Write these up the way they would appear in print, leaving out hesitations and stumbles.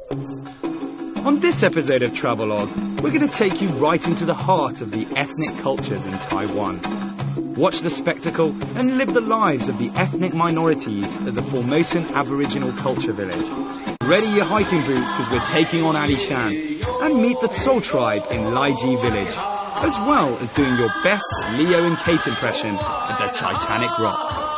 On this episode of Travelogue, we're going to take you right into the heart of the ethnic cultures in Taiwan. Watch the spectacle and live the lives of the ethnic minorities at the Formosan Aboriginal Culture Village. Ready your hiking boots because we're taking on Alishan, and meet the Seoul tribe in Laiji Village, as well as doing your best Leo and Kate impression at the Titanic Rock.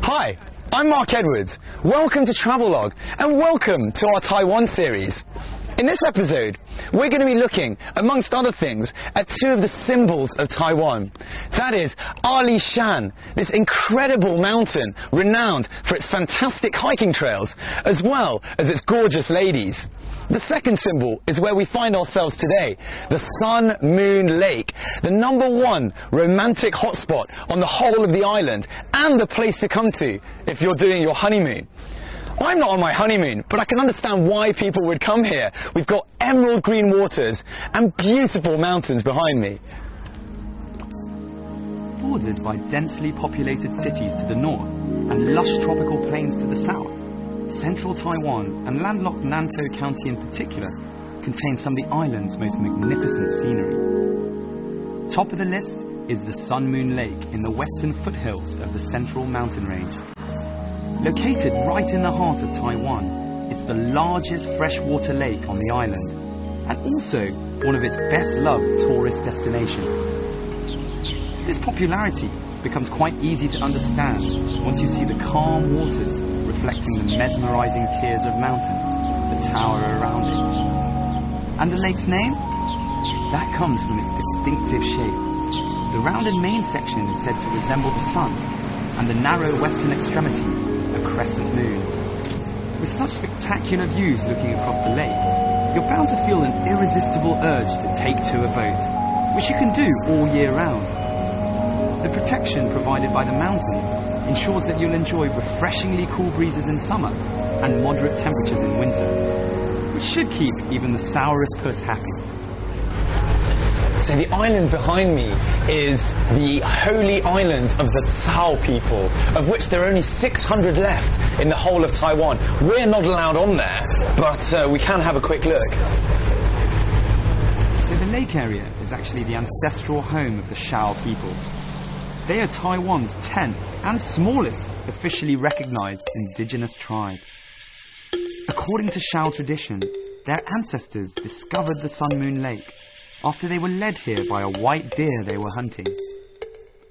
Hi, I'm Mark Edwards. Welcome to Travelogue and welcome to our Taiwan series. In this episode, we're going to be looking, amongst other things, at two of the symbols of Taiwan. That is Alishan, this incredible mountain renowned for its fantastic hiking trails, as well as its gorgeous ladies. The second symbol is where we find ourselves today, the Sun Moon Lake, the #1 romantic hotspot on the whole of the island and the place to come to if you're doing your honeymoon. I'm not on my honeymoon, but I can understand why people would come here. We've got emerald green waters and beautiful mountains behind me. Bordered by densely populated cities to the north and lush tropical plains to the south, central Taiwan and landlocked Nantou County in particular contains some of the island's most magnificent scenery. Top of the list is the Sun Moon Lake in the western foothills of the central mountain range. Located right in the heart of Taiwan, it's the largest freshwater lake on the island and also one of its best-loved tourist destinations. This popularity becomes quite easy to understand once you see the calm waters reflecting the mesmerizing tiers of mountains that tower around it. And the lake's name? That comes from its distinctive shape. The rounded main section is said to resemble the sun, and the narrow western extremity a crescent moon. With such spectacular views looking across the lake, you're bound to feel an irresistible urge to take to a boat, which you can do all year round. The protection provided by the mountains ensures that you'll enjoy refreshingly cool breezes in summer and moderate temperatures in winter, which should keep even the sourest puss happy. So the island behind me is the holy island of the Tsao people, of which there are only 600 left in the whole of Taiwan. We're not allowed on there, but we can have a quick look. So the lake area is actually the ancestral home of the Shao people. They are Taiwan's 10th and smallest officially recognized indigenous tribe. According to Shao tradition, their ancestors discovered the Sun Moon Lake after they were led here by a white deer they were hunting.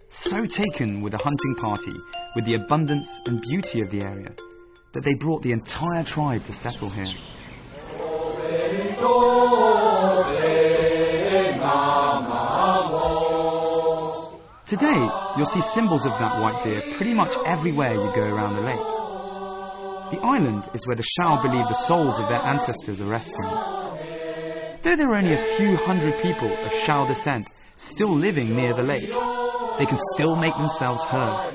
So taken with the hunting party with the abundance and beauty of the area that they brought the entire tribe to settle here. Today, you'll see symbols of that white deer pretty much everywhere you go around the lake. The island is where the Shao believe the souls of their ancestors are resting. Though there are only a few hundred people of Shao descent still living near the lake, they can still make themselves heard.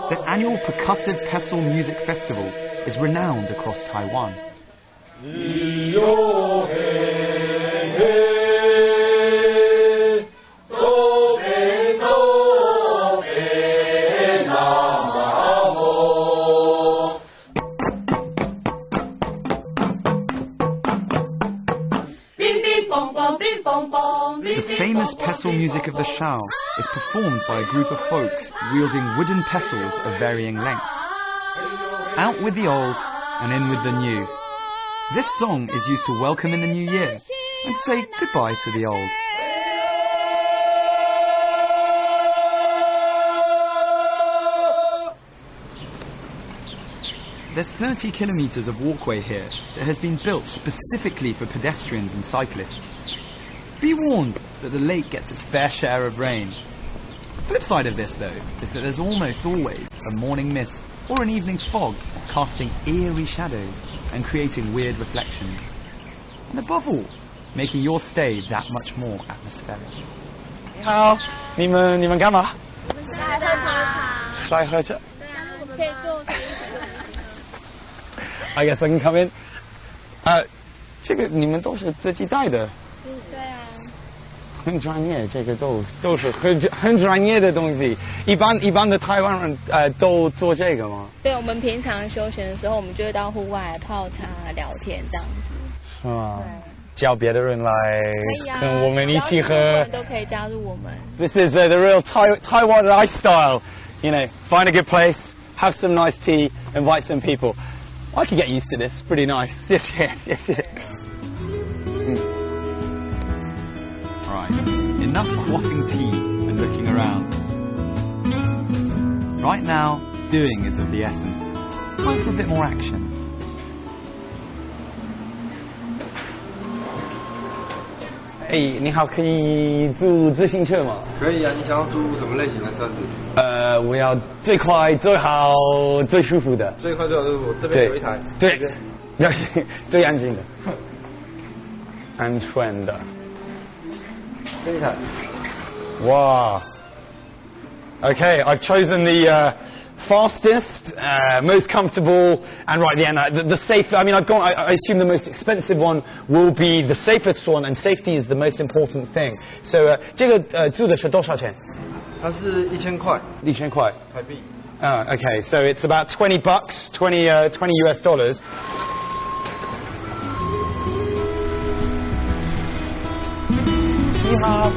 The annual percussive pestle music festival is renowned across Taiwan. The famous pestle music of the Shao is performed by a group of folks wielding wooden pestles of varying lengths. Out with the old and in with the new. This song is used to welcome in the new year and say goodbye to the old. There's 30 kilometres of walkway here that has been built specifically for pedestrians and cyclists. Be warned that the lake gets its fair share of rain. The flip side of this, though, is that there's almost always a morning mist or an evening fog casting eerie shadows and creating weird reflections. And above all, making your stay that much more atmospheric. 你好，你们干嘛？晒喝茶。I guess I can come in. 这个你们都是自己带的？对啊。很专业，这个都是很专业的东西。一般的台湾人都做这个吗？对，我们平常休闲的时候，我们就会到户外泡茶、聊天这样子。是吗？叫别的人来跟我们一起喝。都可以加入我们。This is the real Taiwan lifestyle. You know, find a good place, have some nice tea, invite some people. I could get used to this. Pretty nice. Yes. Right, enough quaffing tea and looking around. Right now, doing is of the essence. It's time for a bit more action. Hey, 你好，可以租自行车吗？可以啊，你想要租什么类型的车子？我要最快、最好、最舒服的。最快最好舒服，这边有一台。对，最安静的。安全的。这一台。Wow. Okay, I've chosen the fastest, most comfortable, and right at the end, the safe. I mean, I assume the most expensive one will be the safest one, and safety is the most important thing. So, 这个租的是多少钱？它是1000块。1000块。台币。Okay, so it's about $20, $20 US dollars. 你好。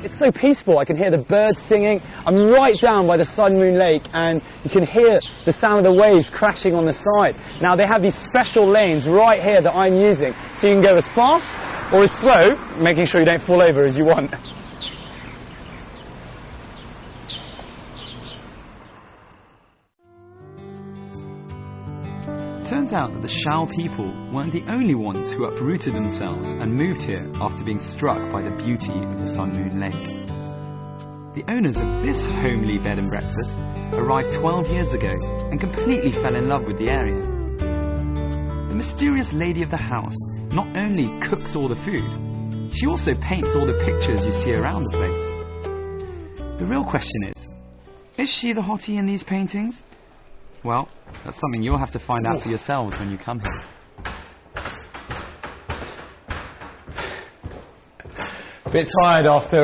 It's so peaceful. I can hear the birds singing. I'm right down by the Sun Moon Lake, and you can hear the sound of the waves crashing on the side. Now they have these special lanes right here that I'm using, so you can go as fast or as slow, making sure you don't fall over as you want. Turns out that the Shao people weren't the only ones who uprooted themselves and moved here after being struck by the beauty of the Sun Moon Lake. The owners of this homely bed and breakfast arrived 12 years ago and completely fell in love with the area. The mysterious lady of the house not only cooks all the food, she also paints all the pictures you see around the place. The real question is she the hottie in these paintings? Well, that's something you'll have to find out for yourselves when you come here. A bit tired after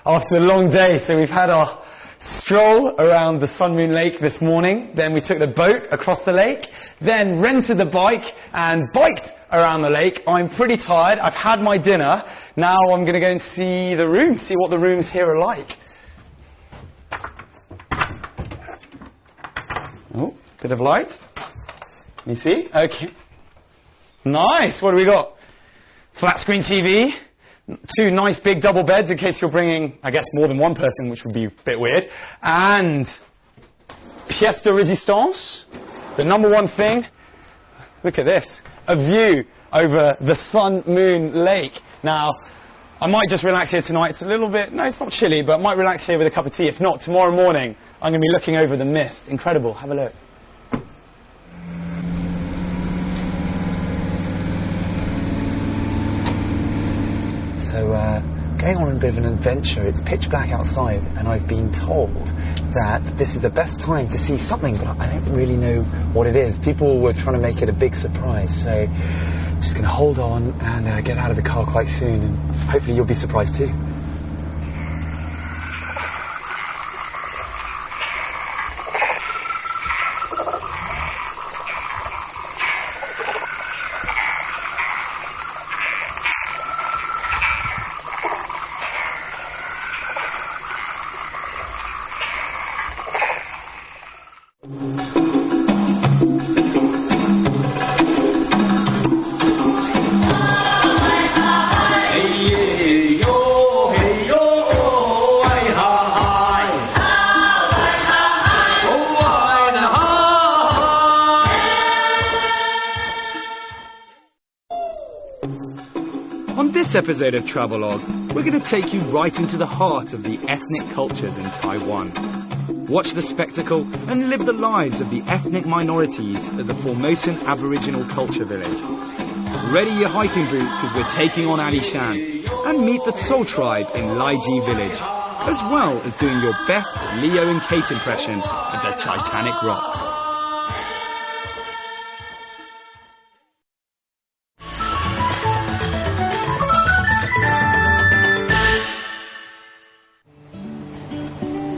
a long day, so we've had our stroll around the Sun Moon Lake this morning. Then we took the boat across the lake, then rented the bike and biked around the lake. I'm pretty tired. I've had my dinner. Now I'm going to go and see the rooms, see what the rooms here are like. Oh, bit of light. You see? Okay. Nice. What do we got? Flat screen TV. 2 nice big double beds in case you're bringing, I guess, more than one person, which would be a bit weird. And pièce de résistance. The number one thing. Look at this. A view over the Sun Moon Lake. Now, I might just relax here tonight. It's a little bit, no, it's not chilly, but I might relax here with a cup of tea. If not, tomorrow morning, I'm going to be looking over the mist. Incredible. Have a look. So, going on a bit of an adventure. It's pitch black outside, and I've been told that this is the best time to see something, but I don't really know what it is. People were trying to make it a big surprise, so Just going to hold on and get out of the car quite soon, and hopefully you'll be surprised too. On this episode of Travelogue, we're going to take you right into the heart of the ethnic cultures in Taiwan. Watch the spectacle and live the lives of the ethnic minorities at the Formosan Aboriginal Culture Village. Ready your hiking boots because we're taking on Alishan and meet the Seoul tribe in Laiji village, as well as doing your best Leo and Kate impression of the Titanic Rock.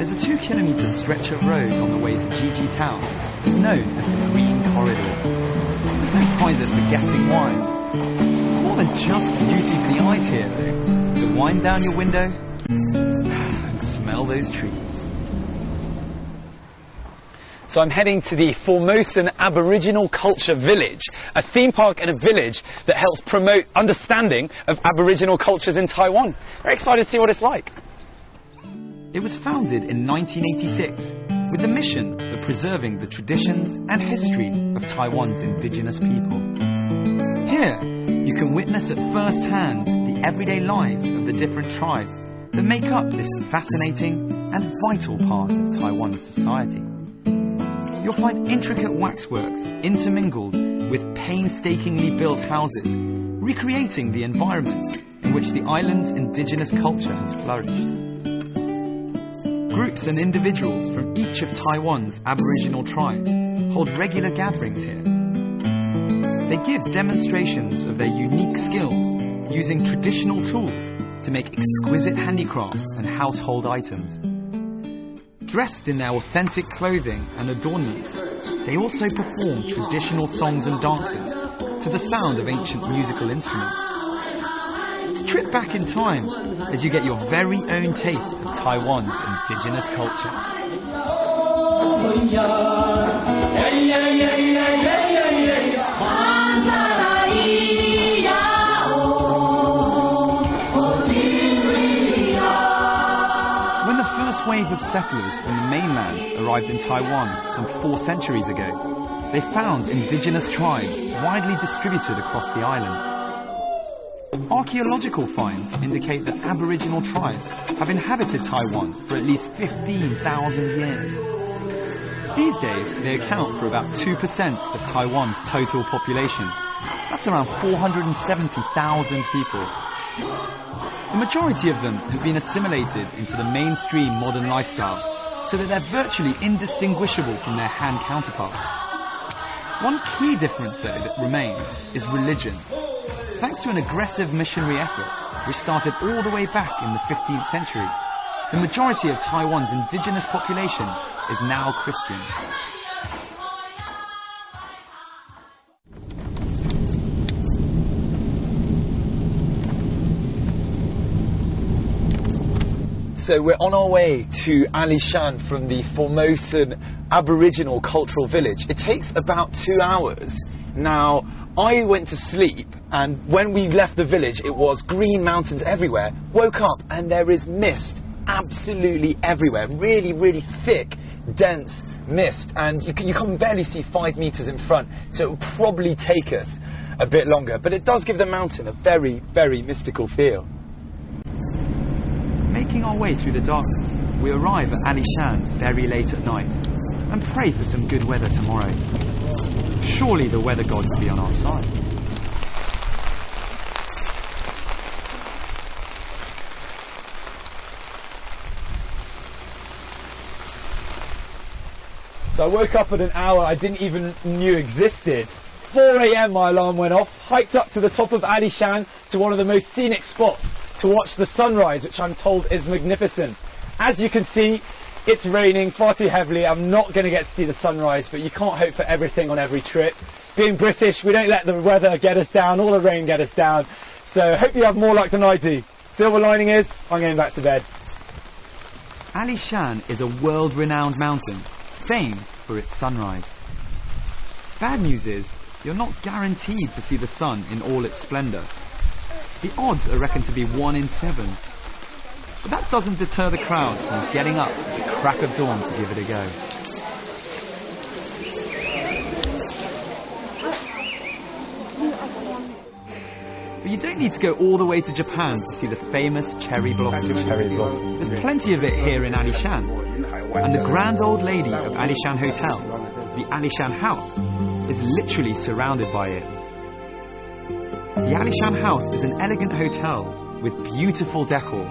There's a 2-kilometre stretch of road on the way to Jiji Town. It's known as the Green Corridor. There's no prizes for guessing why. It's more than just beauty for the eyes here, though. So wind down your window and smell those trees. So I'm heading to the Formosan Aboriginal Culture Village, a theme park and a village that helps promote understanding of Aboriginal cultures in Taiwan. Very excited to see what it's like. It was founded in 1986 with the mission of preserving the traditions and history of Taiwan's indigenous people. Here, you can witness at first hand the everyday lives of the different tribes that make up this fascinating and vital part of Taiwan's society. You'll find intricate waxworks intermingled with painstakingly built houses, recreating the environment in which the island's indigenous culture has flourished. Groups and individuals from each of Taiwan's Aboriginal tribes hold regular gatherings here. They give demonstrations of their unique skills using traditional tools to make exquisite handicrafts and household items. Dressed in their authentic clothing and adornments, they also perform traditional songs and dances to the sound of ancient musical instruments. Trip back in time as you get your very own taste of Taiwan's indigenous culture. When the first wave of settlers from the mainland arrived in Taiwan some 4 centuries ago, they found indigenous tribes widely distributed across the island. Archaeological finds indicate that Aboriginal tribes have inhabited Taiwan for at least 15,000 years. These days, they account for about 2% of Taiwan's total population. That's around 470,000 people. The majority of them have been assimilated into the mainstream modern lifestyle, so that they're virtually indistinguishable from their Han counterparts. One key difference, though, that remains is religion. Thanks to an aggressive missionary effort, which started all the way back in the 15th century, the majority of Taiwan's indigenous population is now Christian. So we're on our way to Alishan from the Formosan Aboriginal Cultural Village. It takes about 2 hours. Now, I went to sleep, and when we left the village, it was green mountains everywhere. Woke up, and there is mist absolutely everywhere. Really, really thick, dense mist. And you can barely see 5 meters in front, so it will probably take us a bit longer. But it does give the mountain a very, very mystical feel. Making our way through the darkness, we arrive at Alishan very late at night and pray for some good weather tomorrow. Surely the weather gods will be on our side. So I woke up at an hour I didn't even knew existed. 4 a.m. my alarm went off, hiked up to the top of Alishan to one of the most scenic spots to watch the sunrise, which I'm told is magnificent. As you can see, it's raining far too heavily. I'm not going to get to see the sunrise, but you can't hope for everything on every trip. Being British, we don't let the weather get us down or the rain get us down. So hope you have more luck than I do. Silver lining is, I'm going back to bed. Alishan is a world-renowned mountain, famed for its sunrise. Bad news is, you're not guaranteed to see the sun in all its splendour. The odds are reckoned to be 1 in 7. But that doesn't deter the crowds from getting up at the crack of dawn to give it a go. But you don't need to go all the way to Japan to see the famous cherry blossom. There's plenty of it here in Alishan. And the grand old lady of Alishan Hotels, the Alishan House, is literally surrounded by it. The Alishan House is an elegant hotel with beautiful decor,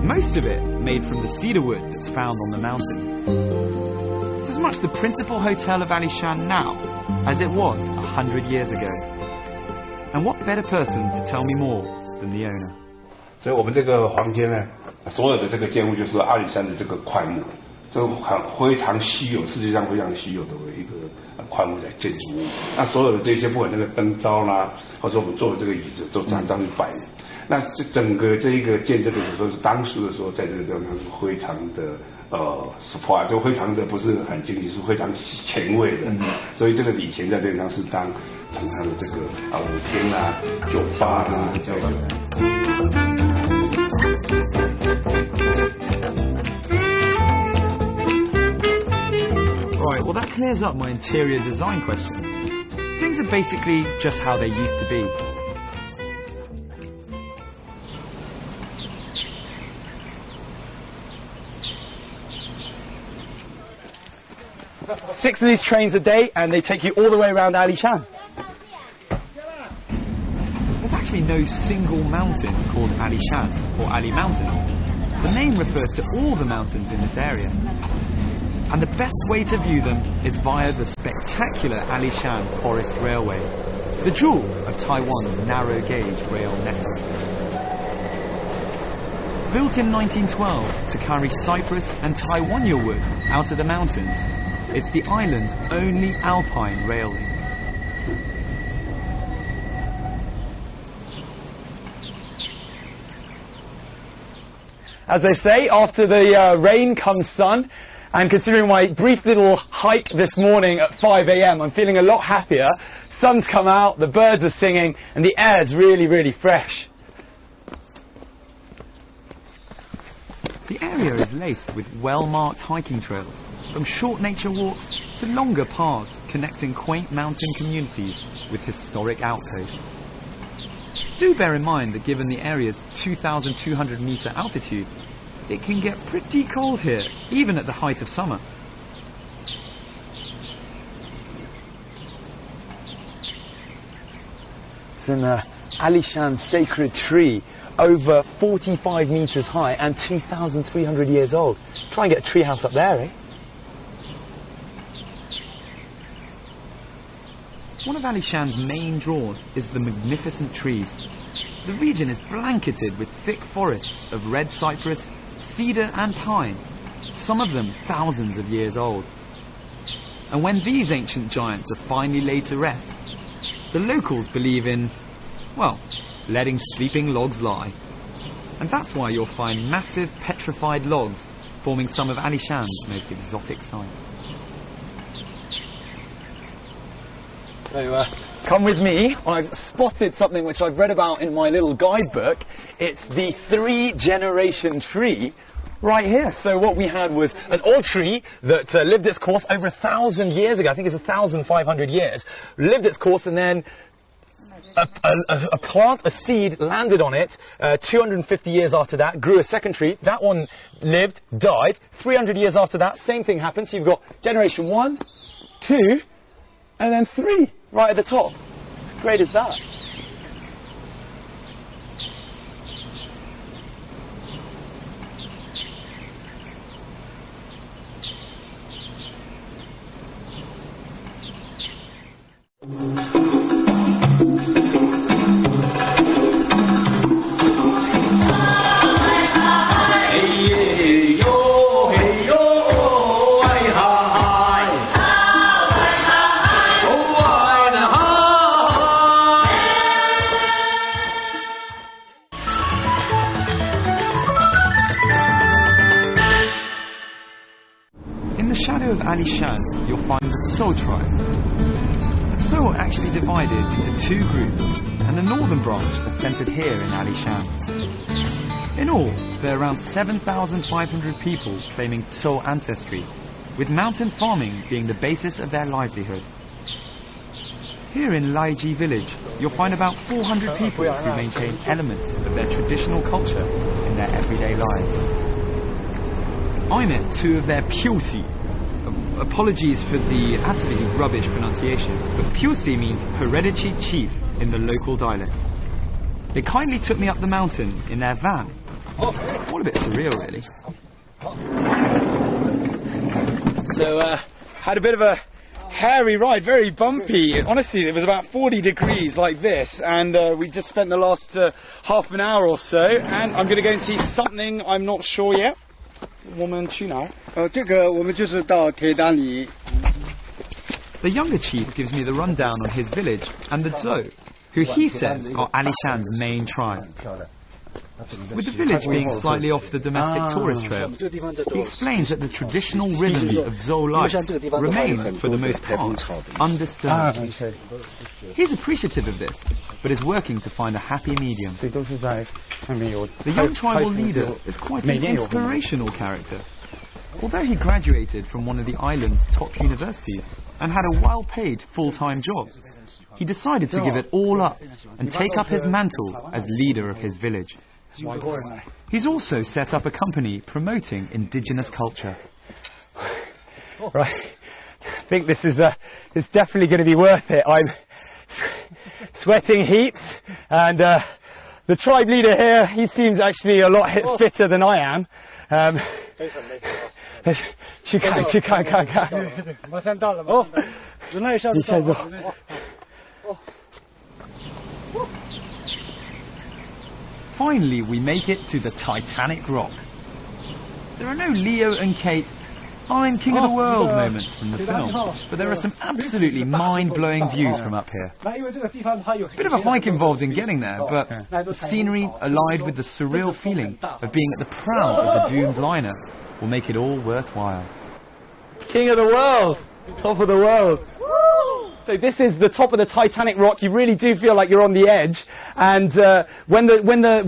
most of it made from the cedar wood that's found on the mountain. It's as much the principal hotel of Alishan now as it was 100 years ago. And what better person to tell me more than the owner? 所以我们这个房间呢，所有的这个建物就是阿里山的这个块木，这非常稀有，世界上非常稀有的一个块木的建筑物。那所有的这些，不管那个灯罩啦，或者我们坐的这个椅子，都常常摆。那这整个这一个建这个时候是当时的时候，在这个地方是非常的support， 就非常的不是很经济，是非常前卫的。所以这个以前在这个地方是当常常的这个舞厅啊、酒吧啊这样的。Right, well that clears up my interior design questions. Things are basically just how they used to be. Six of these trains a day, and they take you all the way around Alishan. There's actually no single mountain called Alishan or Ali Mountain. The name refers to all the mountains in this area. And the best way to view them is via the spectacular Alishan Forest Railway, the jewel of Taiwan's narrow-gauge rail network. Built in 1912 to carry cypress and Taiwan wood out of the mountains, it's the island's only alpine rail link. As they say, after the rain comes sun, and considering my brief little hike this morning at 5 a.m, I'm feeling a lot happier. Sun's come out, the birds are singing, and the air's really, really fresh. The area is laced with well-marked hiking trails, from short nature walks to longer paths connecting quaint mountain communities with historic outposts. Do bear in mind that given the area's 2,200 metre altitude, it can get pretty cold here, even at the height of summer. It's an Alishan sacred tree, over 45 metres high and 2,300 years old. Try and get a tree house up there, eh? One of Alishan's main draws is the magnificent trees. The region is blanketed with thick forests of red cypress, cedar and pine, some of them thousands of years old. And when these ancient giants are finally laid to rest, the locals believe in, well, letting sleeping logs lie. And that's why you'll find massive petrified logs forming some of Alishan's most exotic sights. So come with me. I've spotted something which I've read about in my little guidebook. It's the 3-generation tree right here. So what we had was an old tree that lived its course over 1,000 years ago. I think it's 1,500 years. Lived its course, and then a plant, a seed, landed on it 250 years after that, grew a second tree. That one lived, died. 300 years after that, same thing happened. So you've got generation 1, 2, and then 3 right at the top. How great is that? shadow of Alishan, you'll find the Tso tribe. The Tso are actually divided into two groups, and the northern branch are centered here in Alishan. In all, there are around 7,500 people claiming Tso ancestry, with mountain farming being the basis of their livelihood. Here in Laiji village, you'll find about 400 people who maintain elements of their traditional culture in their everyday lives. I met two of their Pyusi. Apologies for the absolutely rubbish pronunciation, but Pyusi means hereditary chief in the local dialect. They kindly took me up the mountain in their van. All a bit surreal, really. So, had a bit of a hairy ride, very bumpy. Honestly, it was about 40 degrees like this, and we just spent the last half an hour or so, and I'm going to go and see something I'm not sure yet. 我们去哪儿？这个我们就是到铁达尼。 The younger chief gives me the rundown on his village and the Tso, who he says are Alishan's main tribe. With the village being slightly off the domestic tourist trail, he explains that the traditional rhythms of Tso life remain, for the most part, undisturbed. He's appreciative of this, but is working to find a happy medium. The young tribal leader is quite an inspirational character. Although he graduated from one of the island's top universities and had a well-paid full-time job, he decided to give it all up and take up his mantle as leader of his village. He's also set up a company promoting indigenous culture. Right, I think this is it's definitely going to be worth it. I'm sweating heaps, and the tribe leader here, he seems actually a lot fitter than I am. 去看，去看看看。马上到了。哦，一下子。Finally, we make it to the Titanic Rock. There are no Leo and Kate, I'm king of the world moments from the film, but there are some absolutely mind-blowing views from up here. Bit of a hike involved in getting there, but the scenery, allied with the surreal feeling of being at the prow of the doomed liner, will make it all worthwhile. King of the world! Top of the world! So this is the top of the Titanic Rock. You really do feel like you're on the edge, and when the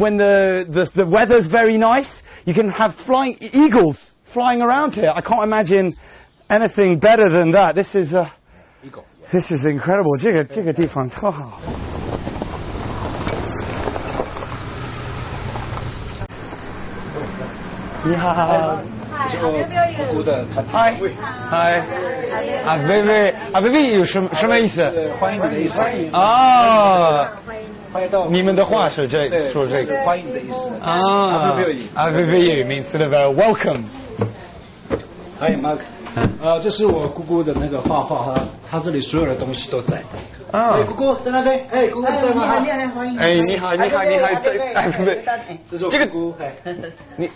weather's very nice, you can have flying eagles flying around here. I can't imagine anything better than that. This is incredible. 这个地方特好。你好。嗨，嗨，啊，薇薇有什么意思？欢迎你的意思。啊，你们的话是说这个欢迎的意思。啊，啊，薇薇 means sort of welcome。Hi Mark， 这是我姑姑的那个画画，她这里所有的东西都在。啊，姑姑在那边，哎，姑姑在吗？你好，欢迎。哎，你好，哎，这是我姑姑，你。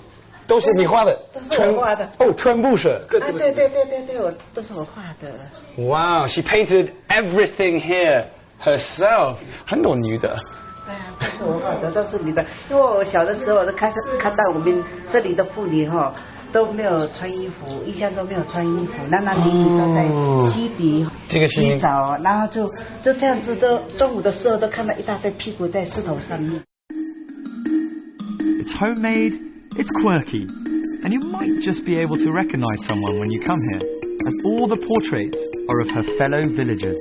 都是你画的，都是我画的。哦，全部是。对，我都是我画的。Wow, she painted everything here herself. 很多女的。对啊，都是我画的，都是女的。因为我小的时候，我都看到我们这里的妇女哈都没有穿衣服，一向都没有穿衣服，男女都在洗底、洗澡，然后就这样子，都中午的时候都看到一大堆屁股在石头上面。It's homemade. It's quirky, and you might just be able to recognize someone when you come here, as all the portraits are of her fellow villagers.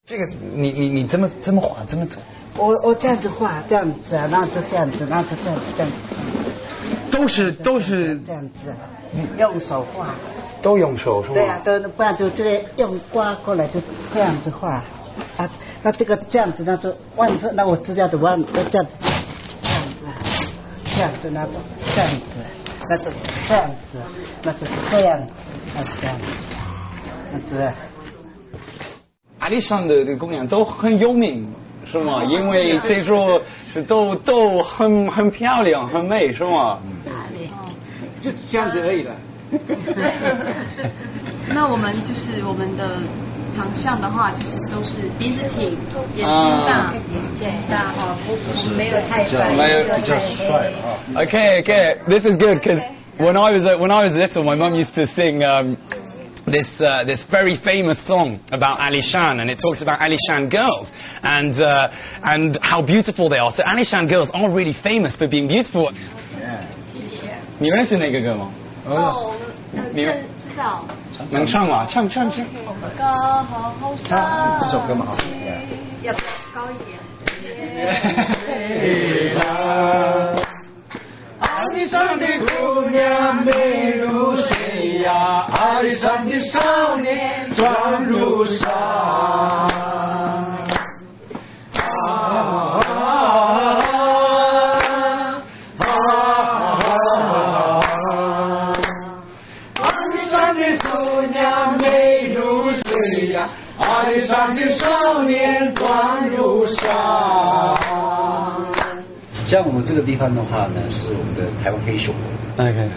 这个你这么画，这么走？我这样子画，这样子啊，然后就这样子，然后就这样子。都是这样子，用手画。都用手是吗？对啊，不然就这个用刮过来就这样子画啊，那这个这样子，那就那我知道的这样子，这样子，那就这样子，那就这样子，那就是这样子，那这样子，那这。阿里山的姑娘都很有名，是吗？因为这说是都很漂亮，很美，是吗？就这样子而已了。那我们就是我们的长相的话，就是都是鼻子挺，眼睛大，哈，没有太白，比较帅啊。Okay, this is good because when I was little, my mum used to sing this very famous song about Alishan, and it talks about Alishan girls and how beautiful they are. So Alishan girls are really famous for being beautiful. Yeah. 你认识那个歌吗？哦，知道。能唱吗？唱。高好山。这首歌蛮好听的。要不要高一点？阿里山的姑娘美如水呀，阿里山的少年壮如山。阿里山的姑娘美如水呀，阿里山的少年壮如山。像我们这个地方的话呢，是我们的台湾黑熊。Okay.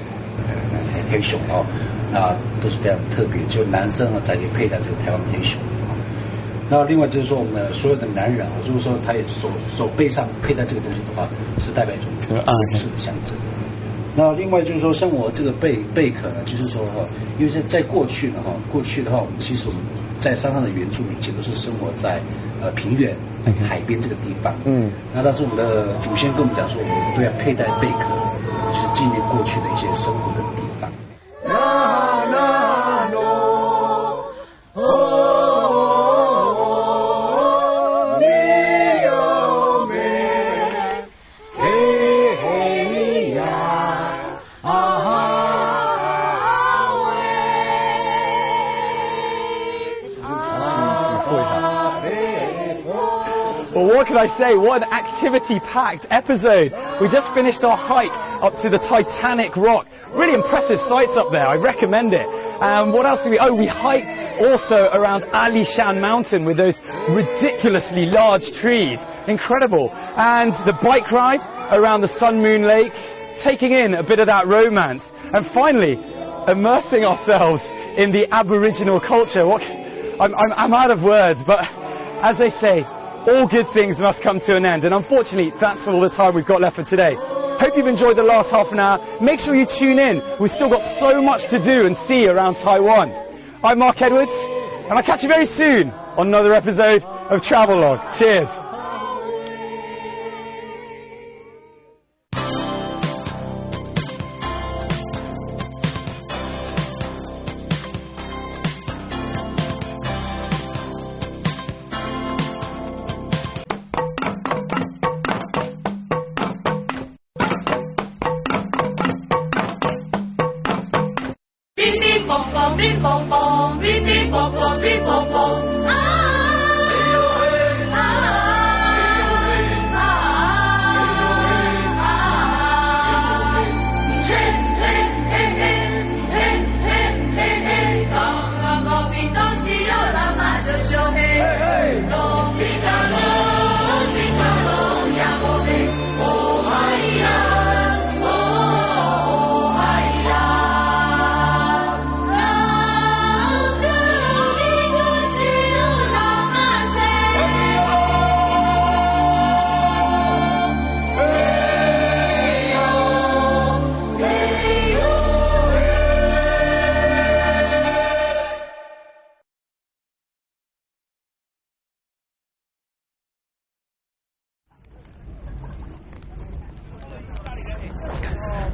黑熊哦，那都是非常特别，就男生啊才可以佩戴这个台湾黑熊。那另外就是说，我们的所有的男人啊，如果说他也手背上佩戴这个东西的话，是代表一种勇士的象征。那另外就是说，像我这个贝壳呢，就是说哈，因为在过去的话，我们其实我们在山上的原住民其实都是生活在平原、海边这个地方。那但是我们的祖先跟我们讲说，我们都要佩戴贝壳，就是纪念过去的一些生活的地方。Well, what can I say? What an activity-packed episode. We just finished our hike up to the Titanic Rock. Really impressive sights up there. I recommend it. What else did we... Oh, we hiked also around Alishan Mountain with those ridiculously large trees. Incredible. And the bike ride around the Sun Moon Lake, taking in a bit of that romance. And finally, immersing ourselves in the Aboriginal culture. I'm out of words, but as they say, all good things must come to an end, and unfortunately that's all the time we've got left for today. Hope you've enjoyed the last half an hour. Make sure you tune in. We've still got so much to do and see around Taiwan. I'm Mark Edwards, and I'll catch you very soon on another episode of Travelogue. Cheers.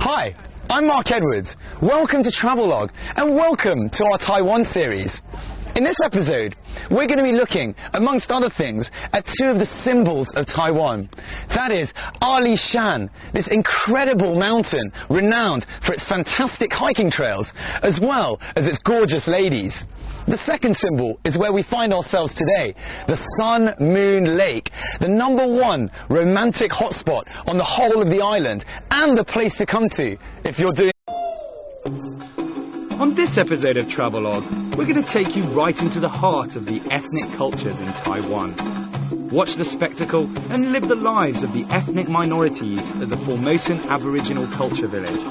Hi, I'm Mark Edwards. Welcome to Travelogue and welcome to our Taiwan series. In this episode, we're going to be looking, amongst other things, at two of the symbols of Taiwan. That is Alishan, this incredible mountain renowned for its fantastic hiking trails, as well as its gorgeous ladies. The second symbol is where we find ourselves today, the Sun Moon Lake, the #1 romantic hotspot on the whole of the island, and the place to come to if you're doing... On this episode of Travelogue, we're going to take you right into the heart of the ethnic cultures in Taiwan. Watch the spectacle and live the lives of the ethnic minorities at the Formosan Aboriginal Culture Village.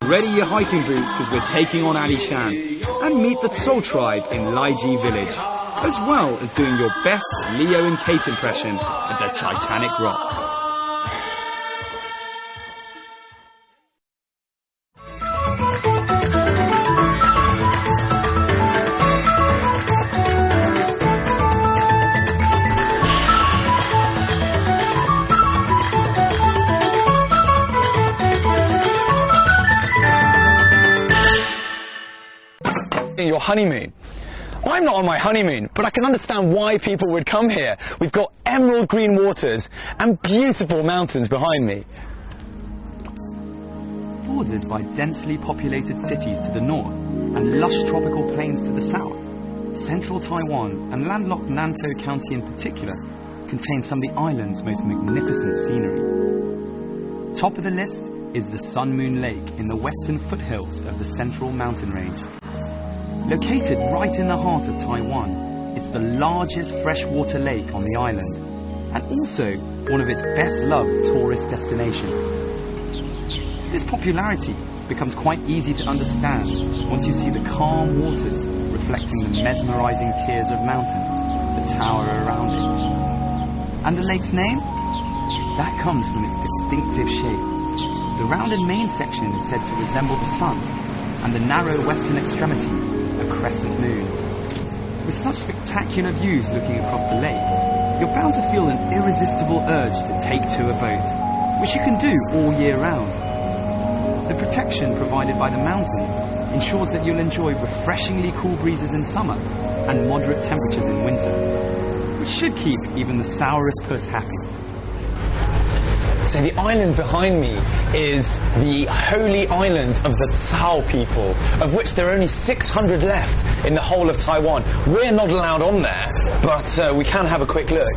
Ready your hiking boots because we're taking on Alishan and meet the Tsol tribe in Laiji Village. as well as doing your best Leo and Kate impression of the Titanic rock. Your honeymoon. I'm not on my honeymoon, but I can understand why people would come here. We've got emerald green waters and beautiful mountains behind me. Bordered by densely populated cities to the north and lush tropical plains to the south, central Taiwan and landlocked Nantou County in particular contain some of the island's most magnificent scenery. Top of the list is the Sun Moon Lake in the western foothills of the Central Mountain Range. Located right in the heart of Taiwan, it's the largest freshwater lake on the island, and also one of its best-loved tourist destinations. This popularity becomes quite easy to understand once you see the calm waters reflecting the mesmerizing tiers of mountains that tower around it. And the lake's name? That comes from its distinctive shape. The rounded main section is said to resemble the sun, and the narrow western extremity a crescent moon. With such spectacular views looking across the lake, you're bound to feel an irresistible urge to take to a boat, which you can do all year round. The protection provided by the mountains ensures that you'll enjoy refreshingly cool breezes in summer and moderate temperatures in winter, which should keep even the sourest puss happy. So the island behind me is the holy island of the Tsao people, of which there are only 600 left in the whole of Taiwan. We're not allowed on there, but we can have a quick look.